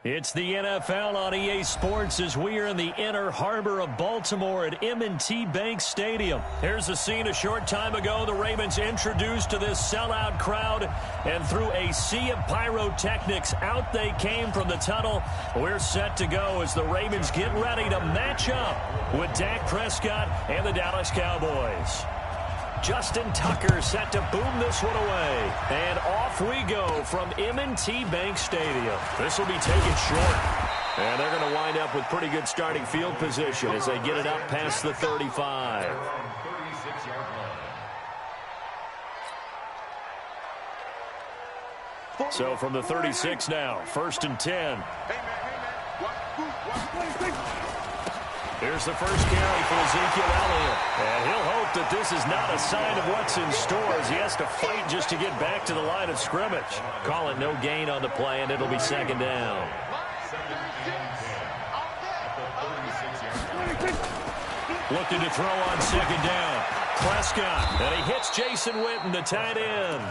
It's the NFL on EA Sports as we are in the inner harbor of Baltimore at M&T Bank Stadium. Here's a scene a short time ago. The Ravens introduced to this sellout crowd, and through a sea of pyrotechnics, out they came from the tunnel. We're set to go as the Ravens get ready to match up with Dak Prescott and the Dallas Cowboys. Justin Tucker set to boom this one away. And off we go from M&T Bank Stadium. This will be taken short. And they're going to wind up with pretty good starting field position as they get it up past the 35. So from the 36 now, 1st and 10. Here's the first carry for Ezekiel Elliott. And he'll hope that this is not a sign of what's in store as he has to fight just to get back to the line of scrimmage. Call it no gain on the play, and it'll be 2nd down. Looking to throw on 2nd down. Prescott, and he hits Jason Witten, the tight end.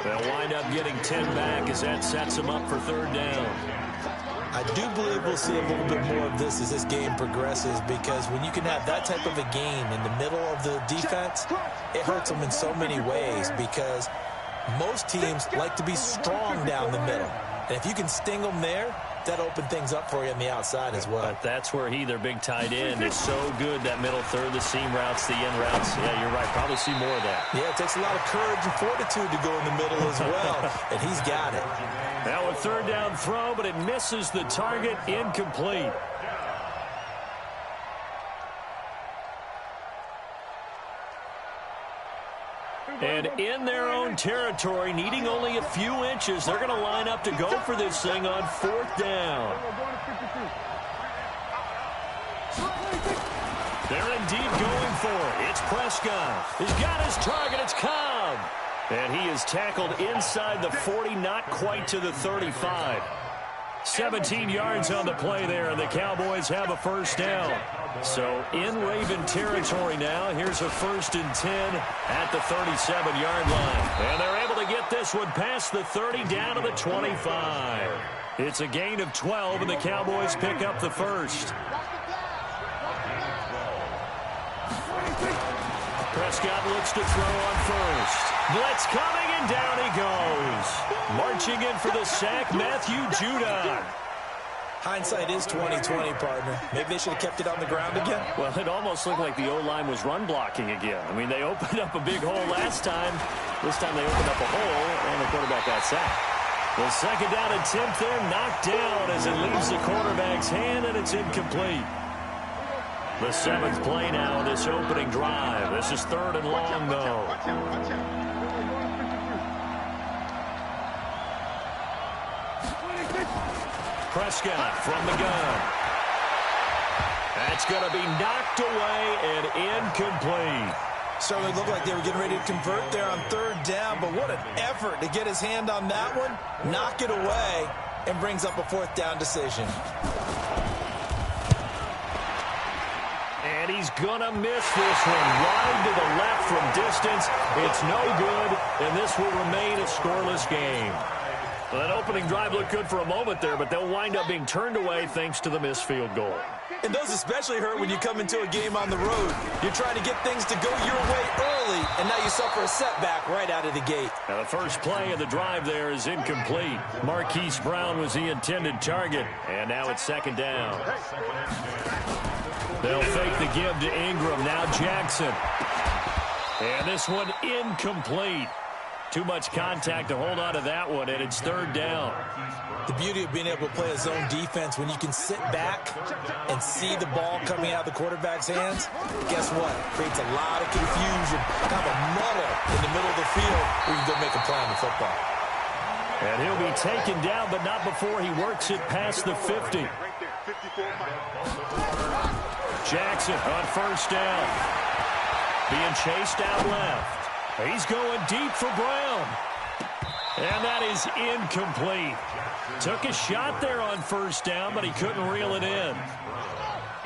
They'll wind up getting 10 back as that sets him up for 3rd down. I do believe we'll see a little bit more of this as this game progresses, because when you can have that type of a game in the middle of the defense, it hurts them in so many ways, because most teams like to be strong down the middle. And if you can sting them there, that opens things up for you on the outside as well. But that's where their big tight end, is so good, that middle third, the seam routes, the in routes. Yeah, you're right. Probably see more of that. Yeah, it takes a lot of courage and fortitude to go in the middle as well, and he's got it. Now a 3rd down throw, but it misses the target, incomplete. And in their own territory, needing only a few inches, they're going to line up to go for this thing on 4th down. They're indeed going for it. It's Prescott. He's got his target. It's Cobb. And he is tackled inside the 40, not quite to the 35. 17 yards on the play there, and the Cowboys have a 1st down. So in Raven territory now, here's a 1st and 10 at the 37-yard line. And they're able to get this one past the 30 down to the 25. It's a gain of 12, and the Cowboys pick up the 1st. Prescott looks to throw on 1st. Blitz coming, and down he goes. Marching in for the sack, Matthew Judon. Hindsight is 20/20, partner. Maybe they should have kept it on the ground again. Well, it almost looked like the O-line was run blocking again. I mean, they opened up a big hole last time. This time they opened up a hole, and the quarterback got sacked. The 2nd down attempt there, knocked down as it leaves the quarterback's hand, and it's incomplete. The 7th play now in this opening drive. This is 3rd and long, though. Prescott from the gun. That's going to be knocked away and incomplete. Certainly looked like they were getting ready to convert there on 3rd down, but what an effort to get his hand on that one, knock it away, and brings up a 4th down decision. And he's going to miss this one wide to the left from distance. It's no good, and this will remain a scoreless game. Well, that opening drive looked good for a moment there, but they'll wind up being turned away thanks to the missed field goal. And those especially hurt when you come into a game on the road. You're trying to get things to go your way early, and now you suffer a setback right out of the gate. Now the first play of the drive there is incomplete. Marquise Brown was the intended target, and now it's 2nd down. They'll fake the give to Ingram. Now Jackson. And this one incomplete. Too much contact to hold on to that one, and it's 3rd down. The beauty of being able to play a zone defense, when you can sit back and see the ball coming out of the quarterback's hands, guess what? Creates a lot of confusion, kind of a muddle in the middle of the field where you can go make a play on the football. And he'll be taken down, but not before he works it past the 50. Jackson on 1st down. Being chased out left. He's going deep for Brown. And that is incomplete. Took a shot there on 1st down, but he couldn't reel it in.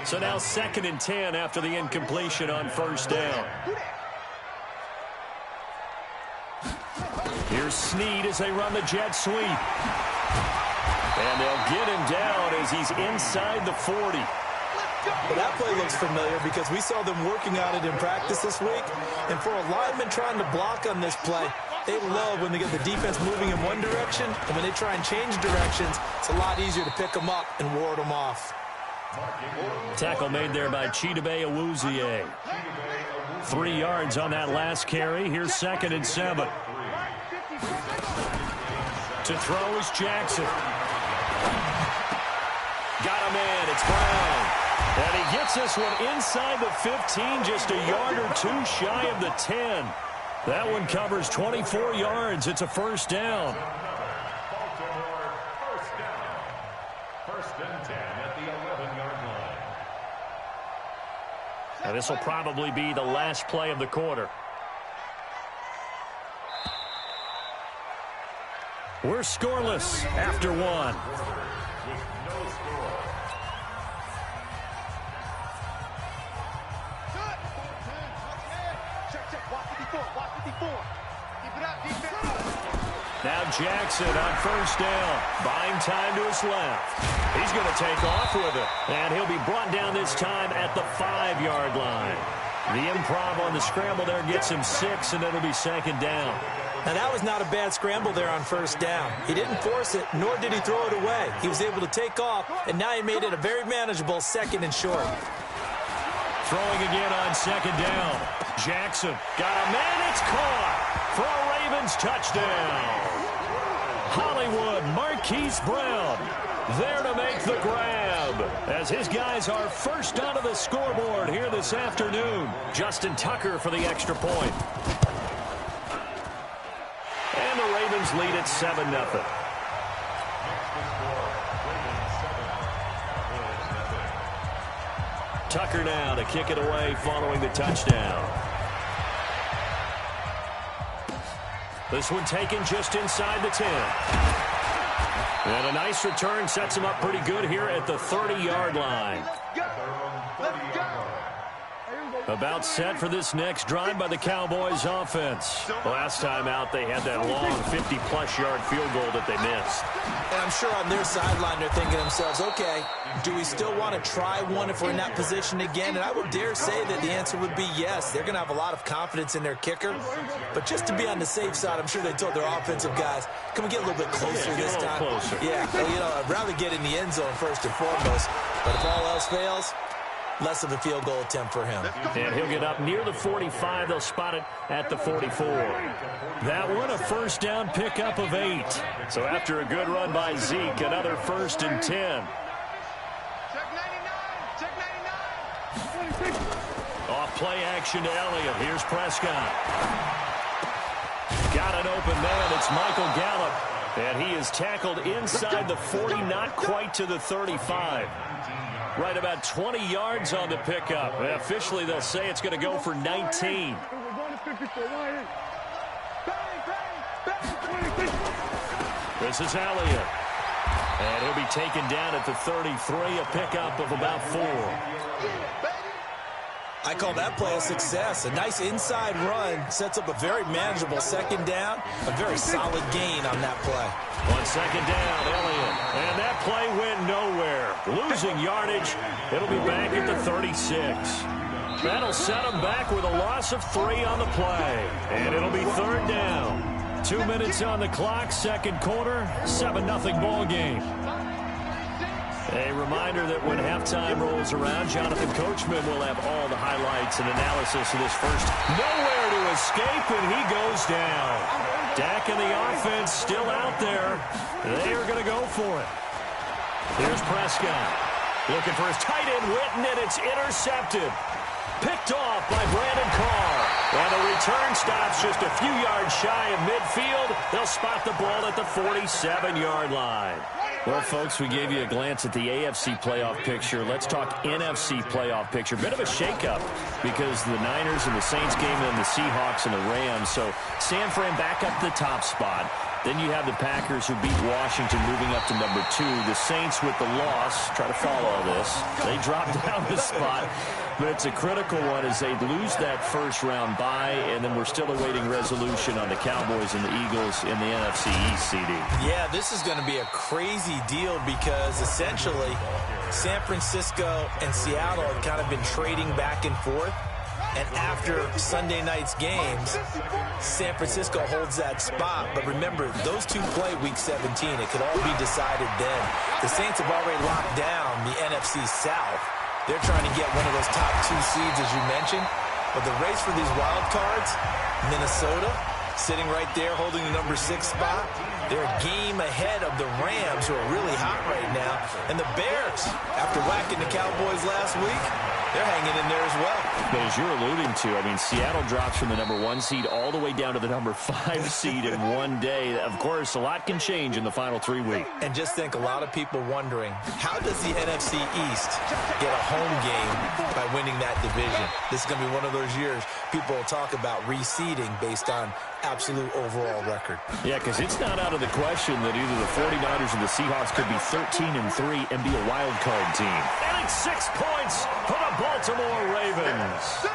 So now 2nd and 10 after the incompletion on 1st down. Here's Snead as they run the jet sweep. And they'll get him down as he's inside the 40. Well, that play looks familiar because we saw them working on it in practice this week. And for a lineman trying to block on this play, they love when they get the defense moving in one direction. And when they try and change directions, it's a lot easier to pick them up and ward them off. Tackle made there by Chidobe Awuzie. 3 yards on that last carry. Here's 2nd and 7. To throw is Jackson. Got a man. It's Brown. And he gets this one inside the 15, just a yard or two shy of the 10. That one covers 24 yards. It's a first down. First and 10 at the 11-yard line. And this will probably be the last play of the quarter. We're scoreless after one. Now Jackson on first down. Buying time to his left. He's going to take off with it. And he'll be brought down this time at the 5-yard line. The improv on the scramble there gets him 6, and it'll be 2nd down. Now, that was not a bad scramble there on first down. He didn't force it, nor did he throw it away. He was able to take off, and now he made it a very manageable 2nd and short. Throwing again on 2nd down. Jackson got a man. It's caught for a Ravens touchdown. Hollywood Marquise Brown there to make the grab as his guys are first onto the scoreboard here this afternoon. Justin Tucker for the extra point. And the Ravens lead at 7-0. Tucker now to kick it away following the touchdown. This one taken just inside the 10. And a nice return sets him up pretty good here at the 30-yard line. About set for this next drive by the Cowboys offense. Last time out, they had that long 50-plus yard field goal that they missed. And I'm sure on their sideline they're thinking to themselves, okay, do we still want to try one if we're in that position again? And I would dare say that the answer would be yes. They're going to have a lot of confidence in their kicker. But just to be on the safe side, I'm sure they told their offensive guys, can we get a little bit closer this time? Closer. Yeah, I'd rather get in the end zone first and foremost. But if all else fails, less of a field goal attempt for him. And he'll get up near the 45. They'll spot it at the 44. That one a first down pickup of 8. So after a good run by Zeke, another 1st and 10. Off play action to Elliott. Here's Prescott. Got an open man. It's Michael Gallup. And he is tackled inside the 40, not quite to the 35. Right about 20 yards on the pickup. And officially, they'll say it's going to go for 19. This is Elliott. And he'll be taken down at the 33, a pickup of about 4. I call that play a success. A nice inside run sets up a very manageable 2nd down. A very solid gain on that play. On 2nd down, Elliott. And that play went nowhere. Losing yardage. It'll be back at the 36. That'll set them back with a loss of 3 on the play. And it'll be 3rd down. 2 minutes on the clock, 2nd quarter, 7-0 ball game. A reminder that when halftime rolls around, Jonathan Coachman will have all the highlights and analysis of this first. Nowhere to escape, and he goes down. Dak and the offense still out there. They are going to go for it. Here's Prescott. Looking for his tight end, Witten, and it's intercepted. Picked off by Brandon Carr. And the return stops just a few yards shy of midfield. They'll spot the ball at the 47-yard line. Well, folks, we gave you a glance at the AFC playoff picture. Let's talk NFC playoff picture. Bit of a shakeup because the Niners and the Saints game and the Seahawks and the Rams. So San Fran back up the top spot. Then you have the Packers who beat Washington, moving up to number 2. The Saints with the loss, try to follow all this. They dropped down the spot, but it's a critical one as they lose that first-round bye, and then we're still awaiting resolution on the Cowboys and the Eagles in the NFC East, CD. Yeah, this is going to be a crazy deal because essentially San Francisco and Seattle have kind of been trading back and forth. And after Sunday night's games, San Francisco holds that spot. But remember, those two play Week 17. It could all be decided then. The Saints have already locked down the NFC South. They're trying to get one of those top 2 seeds, as you mentioned. But the race for these wild cards, Minnesota sitting right there holding the number 6 spot. They're a game ahead of the Rams, who are really hot right now. And the Bears, after whacking the Cowboys last week, they're hanging in there as well. But as you're alluding to, I mean, Seattle drops from the number 1 seed all the way down to the number 5 seed in one day. Of course, a lot can change in the final 3 weeks. And just think, a lot of people wondering, how does the NFC East get a home game by winning that division? This is going to be one of those years people will talk about reseeding based on absolute overall record. Yeah, because it's not out of the question that either the 49ers or the Seahawks could be 13-3 and be a wild card team. And it's 6 points for the Baltimore Ravens.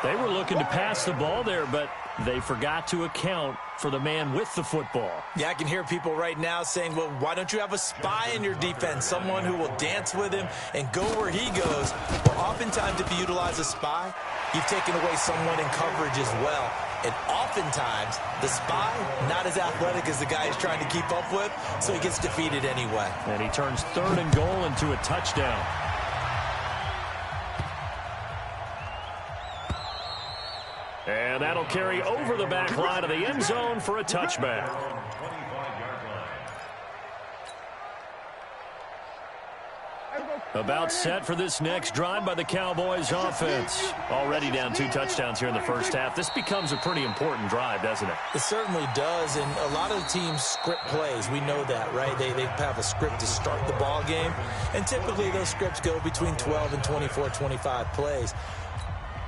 They were looking to pass the ball there, but they forgot to account for the man with the football. Yeah, I can hear people right now saying, well, why don't you have a spy in your defense, someone who will dance with him and go where he goes? Well, oftentimes if you utilize a spy, you've taken away someone in coverage as well. And oftentimes, the spy, not as athletic as the guy he's trying to keep up with, so he gets defeated anyway. And he turns 3rd and goal into a touchdown. And that'll carry over the back line of the end zone for a touchback. About set for this next drive by the Cowboys offense. Already down 2 touchdowns here in the first half. This becomes a pretty important drive, doesn't it? It certainly does, and a lot of the teams script plays. We know that, right? They have a script to start the ball game, and typically those scripts go between 12 and 24, 25 plays.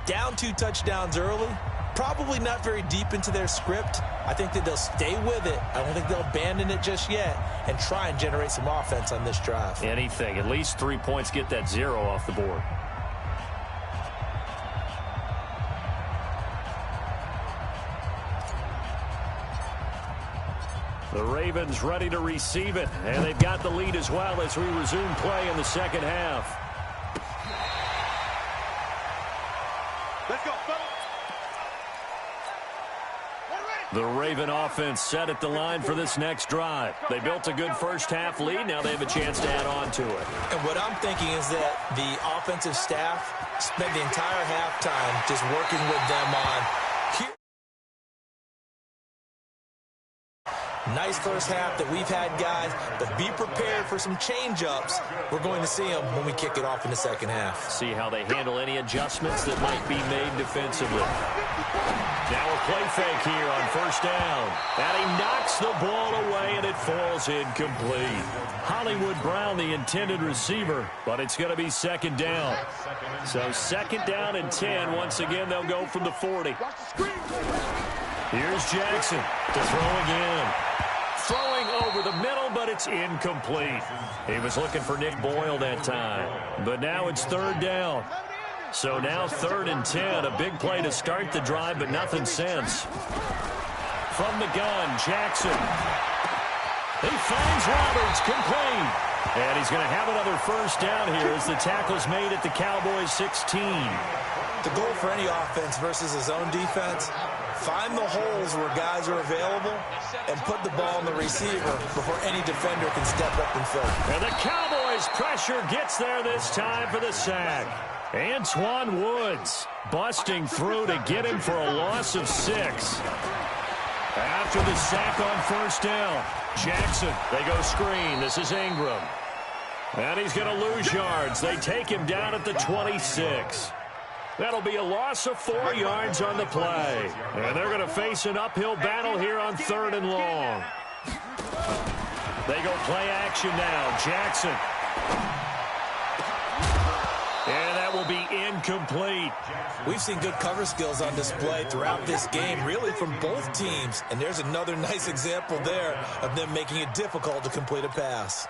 Down 2 touchdowns early, probably not very deep into their script. I think that they'll stay with it. I don't think they'll abandon it just yet and try and generate some offense on this drive. Anything. At least 3 points, get that 0 off the board. The Ravens ready to receive it, and they've got the lead as well as we resume play in the second half. Let's go, fellas. The Raven offense set at the line for this next drive. They built a good first half lead. Now they have a chance to add on to it. And what I'm thinking is that the offensive staff spent the entire halftime just working with them on nice first half that we've had, guys, but be prepared for some change-ups. We're going to see them when we kick it off in the second half. See how they handle any adjustments that might be made defensively. Now a play fake here on first down. And he knocks the ball away, and it falls incomplete. Hollywood Brown, the intended receiver, but it's going to be second down. So second down and 10. Once again, they'll go from the 40. Here's Jackson to throw again. Throwing over the middle, but it's incomplete. He was looking for Nick Boyle that time. But now it's third down. So now 3rd and 10. A big play to start the drive, but nothing since. From the gun, Jackson. He finds Roberts, complete. And he's going to have another first down here as the tackle's made at the Cowboys 16. The goal for any offense versus a zone defense, find the holes where guys are available and put the ball on the receiver before any defender can step up and fill it. And the Cowboys' pressure gets there this time for the sack. Antoine Woods busting through to get him for a loss of 6. After the sack on first down, Jackson, they go screen. This is Ingram. And he's going to lose yards. They take him down at the 26. That'll be a loss of 4 yards on the play. And they're going to face an uphill battle here on 3rd and long. They go play action now. Jackson. And that will be incomplete. We've seen good cover skills on display throughout this game, really from both teams. And there's another nice example there of them making it difficult to complete a pass.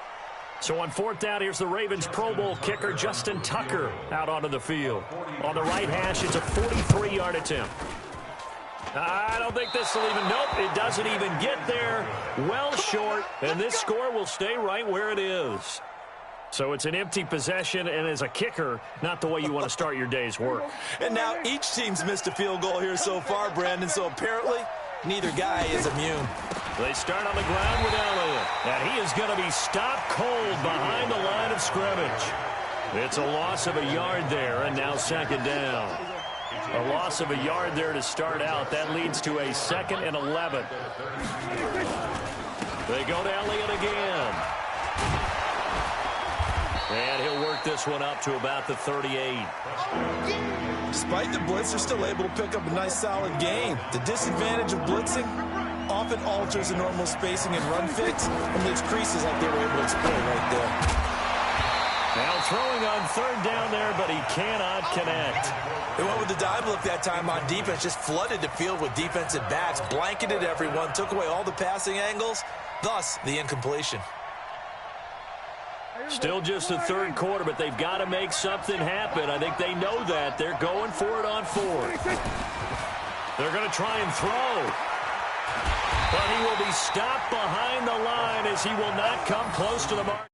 So on fourth down, here's the Ravens Pro Bowl kicker Justin Tucker out onto the field. On the right hash, it's a 43-yard attempt. I don't think this will even, nope, it doesn't even get there. Well short, and this score will stay right where it is. So it's an empty possession, and as a kicker, not the way you want to start your day's work. And now each team's missed a field goal here so far, Brandon, so apparently neither guy is immune. They start on the ground with Elliott, and he is going to be stopped cold behind the line of scrimmage. It's a loss of a yard there, and now second down. A loss of a yard there to start out. That leads to a 2nd and 11. They go to Elliott again. And he'll work this one up to about the 38. Despite the blitz, they're still able to pick up a nice solid gain. The disadvantage of blitzing often alters the normal spacing and run fits and leaves creases like they were able to exploit right there. Now throwing on third down there, but he cannot connect. They went with the dime look that time on defense, just flooded the field with defensive backs, blanketed everyone, took away all the passing angles, thus the incompletion. Still just the third quarter, but they've got to make something happen. I think they know that. They're going for it on fourth. They're going to try and throw. But he will be stopped behind the line as he will not come close to the mark.